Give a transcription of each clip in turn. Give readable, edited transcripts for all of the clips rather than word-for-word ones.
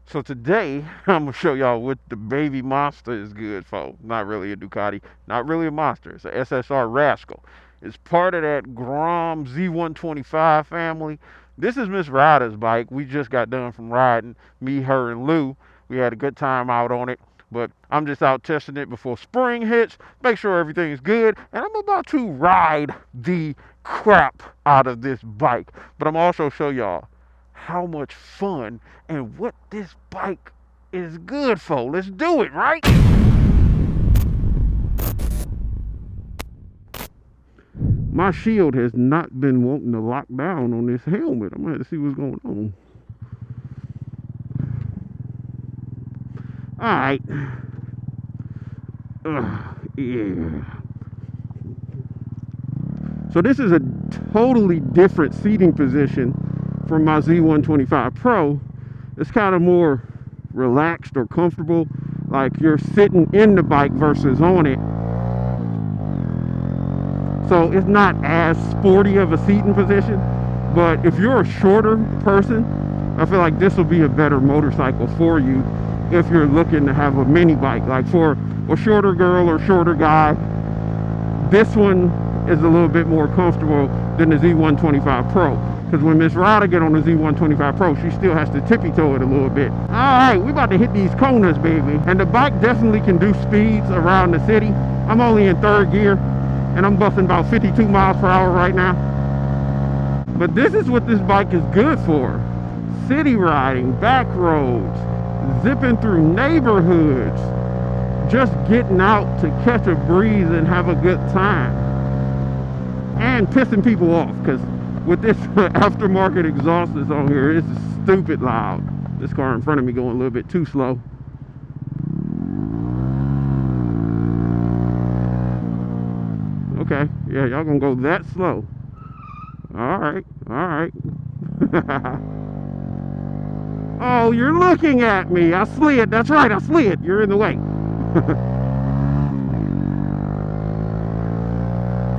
So today, I'm gonna show y'all what the baby monster is good for. Not really a Ducati, not really a monster. It's a SSR Razkull. It's part of that Grom Z125 family. This is Miss Ryda's bike. We just got done from riding, me, her, and Lou. We had a good time out on it. But I'm just out testing it before spring hits, make sure everything's good, and I'm about to ride the crap out of this bike. But I'm also show y'all how much fun and what this bike is good for. Let's do it, right? My shield has not been wanting to lock down on this helmet. I'm gonna have to see what's going on. All right. Yeah. So this is a totally different seating position from my Z125 Pro. It's kind of more relaxed or comfortable, like you're sitting in the bike versus on it. So it's not as sporty of a seating position, but if you're a shorter person, I feel like this will be a better motorcycle for you if you're looking to have a mini bike. Like for a shorter girl or shorter guy, this one is a little bit more comfortable than the Z125 Pro. Because when Miss Ryda get on the Z125 Pro, she still has to tippy-toe it a little bit. All right, we about to hit these corners, baby. And the bike definitely can do speeds around the city. I'm only in third gear, and I'm busting about 52 miles per hour right now. But this is what this bike is good for. City riding, back roads, zipping through neighborhoods, just getting out to catch a breeze and have a good time. And pissing people off, because with this aftermarket exhaust that's on here, it's stupid loud. This car in front of me going a little bit too slow. Okay, yeah, y'all gonna go that slow. All right, all right. Oh, you're looking at me. I slid. That's right, I slid. You're in the way.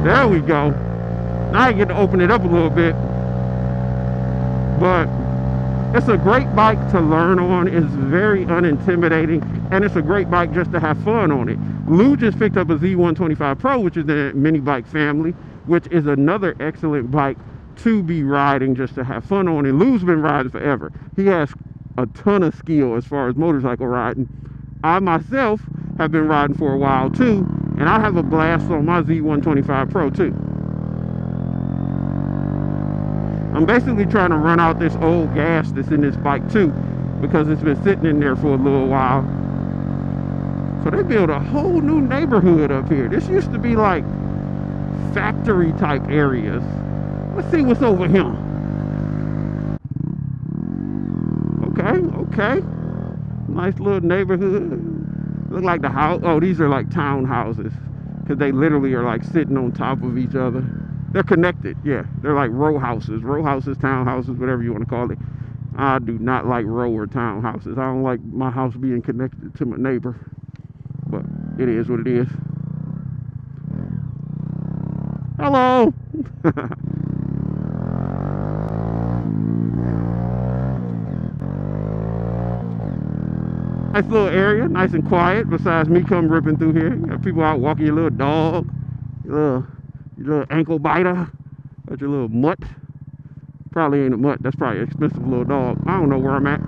There we go. Now I get to open it up a little bit. But it's a great bike to learn on. It's very unintimidating, and it's a great bike just to have fun on it. Lou just picked up a Z125 Pro, which is the mini bike family, which is another excellent bike to be riding just to have fun on. And Lou's been riding forever. He has a ton of skill as far as motorcycle riding. I myself have been riding for a while too, and I have a blast on my Z125 Pro too. I'm basically trying to run out this old gas that's in this bike too, because it's been sitting in there for a little while. So they built a whole new neighborhood up here. This used to be like factory type areas. Let's see what's over here. Okay. Nice little neighborhood. Look like the house. Oh, these are like townhouses, because they literally are like sitting on top of each other. They're connected, yeah. They're like row houses, townhouses, whatever you want to call it. I do not like row or townhouses. I don't like my house being connected to my neighbor. But it is what it is. Hello. Nice little area, nice and quiet, besides me come ripping through here. You got people out walking your little dog, your little ankle biter, got your little mutt. Probably ain't a mutt, that's probably an expensive little dog. I don't know where I'm at.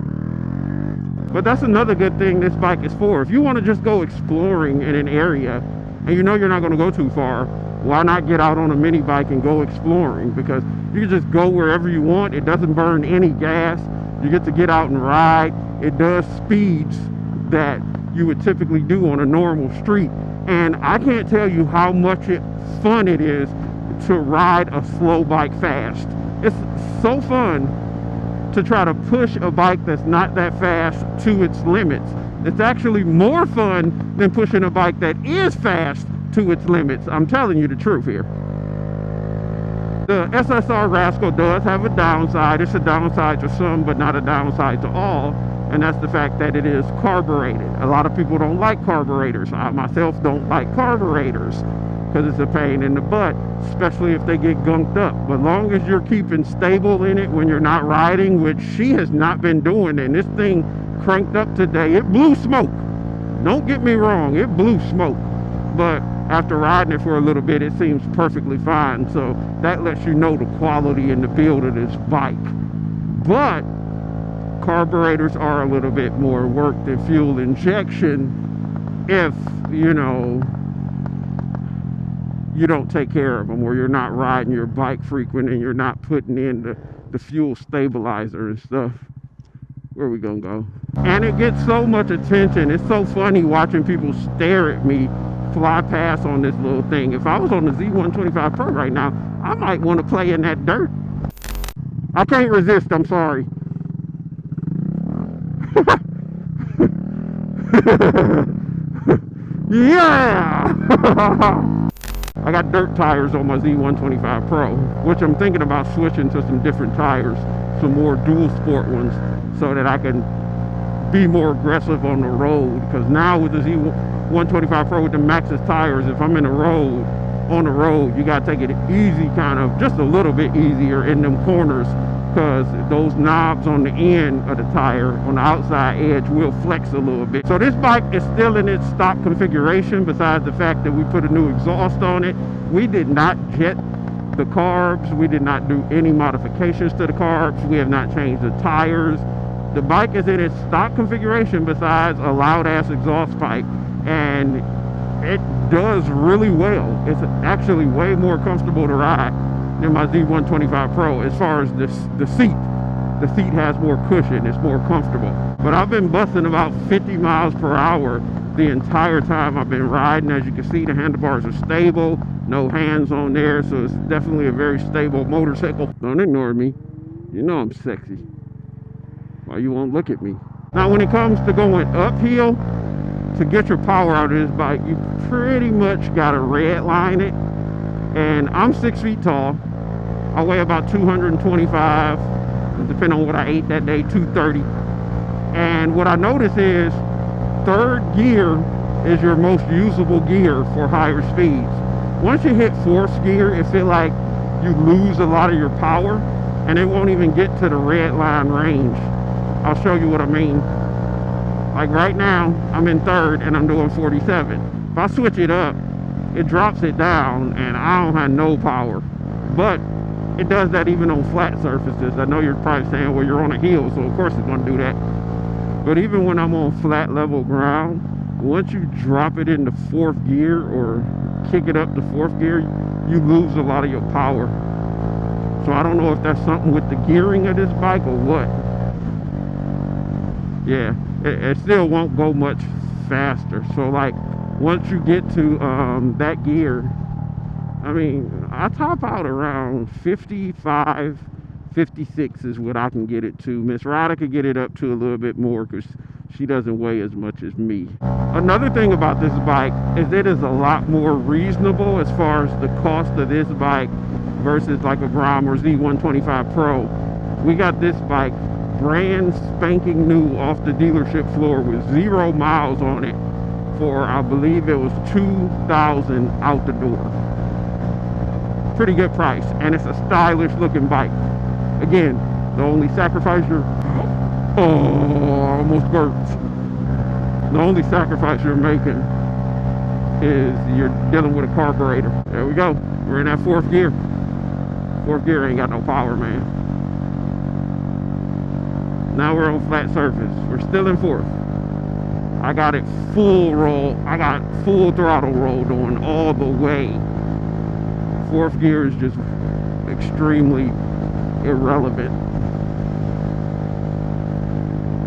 But that's another good thing this bike is for. If you want to just go exploring in an area, and you know you're not going to go too far, why not get out on a mini bike and go exploring? Because you can just go wherever you want. It doesn't burn any gas. You get to get out and ride. It does speeds that you would typically do on a normal street. And I can't tell you how much fun it is to ride a slow bike fast. It's so fun to try to push a bike that's not that fast to its limits. It's actually more fun than pushing a bike that is fast to its limits. I'm telling you the truth here. The SSR Razkull does have a downside. It's a downside to some, but not a downside to all. And that's the fact that it is carbureted. A lot of people don't like carburetors. I myself don't like carburetors because it's a pain in the butt, especially if they get gunked up. But long as you're keeping stable in it when you're not riding, which she has not been doing, and this thing cranked up today. It blew smoke. Don't get me wrong, it blew smoke. But after riding it for a little bit, it seems perfectly fine. So that lets you know the quality and the build of this bike. But carburetors are a little bit more work than fuel injection if, you know, you don't take care of them, or you're not riding your bike frequent and you're not putting in the fuel stabilizer and stuff. Where we gonna go? And it gets so much attention. It's so funny watching people stare at me fly past on this little thing. If I was on the Z125 Pro right now, I might want to play in that dirt. I can't resist, I'm sorry. Yeah! I got dirt tires on my Z125 Pro, which I'm thinking about switching to some different tires, some more dual sport ones, so that I can be more aggressive on the road. Because now with the Z125 Pro with the Maxxis tires, if I'm on the road, you gotta take it easy, kind of, just a little bit easier in them corners, because those knobs on the end of the tire on the outside edge will flex a little bit. So this bike is still in its stock configuration, besides the fact that we put a new exhaust on it. We did not jet the carbs. We did not do any modifications to the carbs. We have not changed the tires. The bike is in its stock configuration besides a loud ass exhaust pipe, and it does really well. It's actually way more comfortable to ride than my Z125 Pro as far as the seat. The seat has more cushion, it's more comfortable. But I've been busting about 50 miles per hour the entire time I've been riding. As you can see, the handlebars are stable, no hands on there, so it's definitely a very stable motorcycle. Don't ignore me, you know I'm sexy. Why you won't look at me? Now when it comes to going uphill, to get your power out of this bike, you pretty much gotta red line it. And I'm 6 feet tall. I weigh about 225, depending on what I ate that day, 230. And what I notice is third gear is your most usable gear for higher speeds. Once you hit fourth gear, it feels like you lose a lot of your power, and it won't even get to the red line range. I'll show you what I mean. Like right now, I'm in third and I'm doing 47. If I switch it up, it drops it down and I don't have no power. But it does that even on flat surfaces. I know you're probably saying, well, you're on a hill, so of course it's going to do that. But even when I'm on flat level ground, once you drop it into fourth gear or kick it up to fourth gear, you lose a lot of your power. So I don't know if that's something with the gearing of this bike or what. Yeah, it still won't go much faster. So like once you get to that gear, I mean, I top out around 55, 56 is what I can get it to. Miss Ryda could get it up to a little bit more because she doesn't weigh as much as me. Another thing about this bike is it is a lot more reasonable as far as the cost of this bike versus like a Grom or Z125 Pro. We got this bike brand spanking new off the dealership floor with 0 miles on it for, I believe it was $2,000 out the door. Pretty good price, and it's a stylish looking bike. Again, the only sacrifice almost burped. The only sacrifice you're making is you're dealing with a carburetor. There we go, we're in that fourth gear. Fourth gear ain't got no power, man. Now we're on flat surface. We're still in fourth. I got it full roll. I got full throttle roll going all the way. Fourth gear is just extremely irrelevant.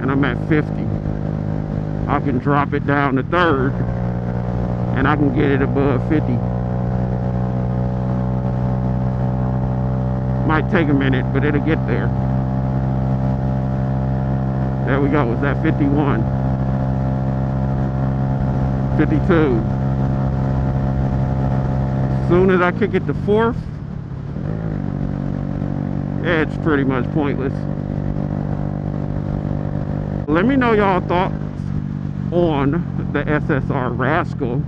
And I'm at 50. I can drop it down to third and I can get it above 50. Might take a minute, but it'll get there. There we go, it's at 51. 52. As soon as I kick it to fourth, it's pretty much pointless. Let me know y'all thoughts on the SSR Razkull.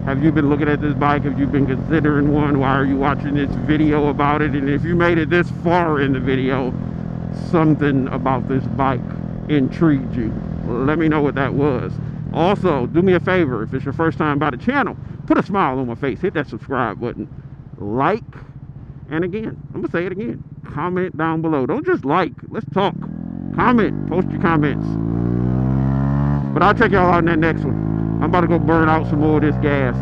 Have you been looking at this bike? Have you been considering one? Why are you watching this video about it? And if you made it this far in the video, something about this bike intrigued you. let me know what that was. Also, do me a favor, if it's your first time by the channel, put a smile on my face, hit that subscribe button, like, and again, I'm gonna say it again, comment down below. Don't just like, let's talk. Comment, post your comments. But I'll check y'all out in that next one. I'm about to go burn out some more of this gas.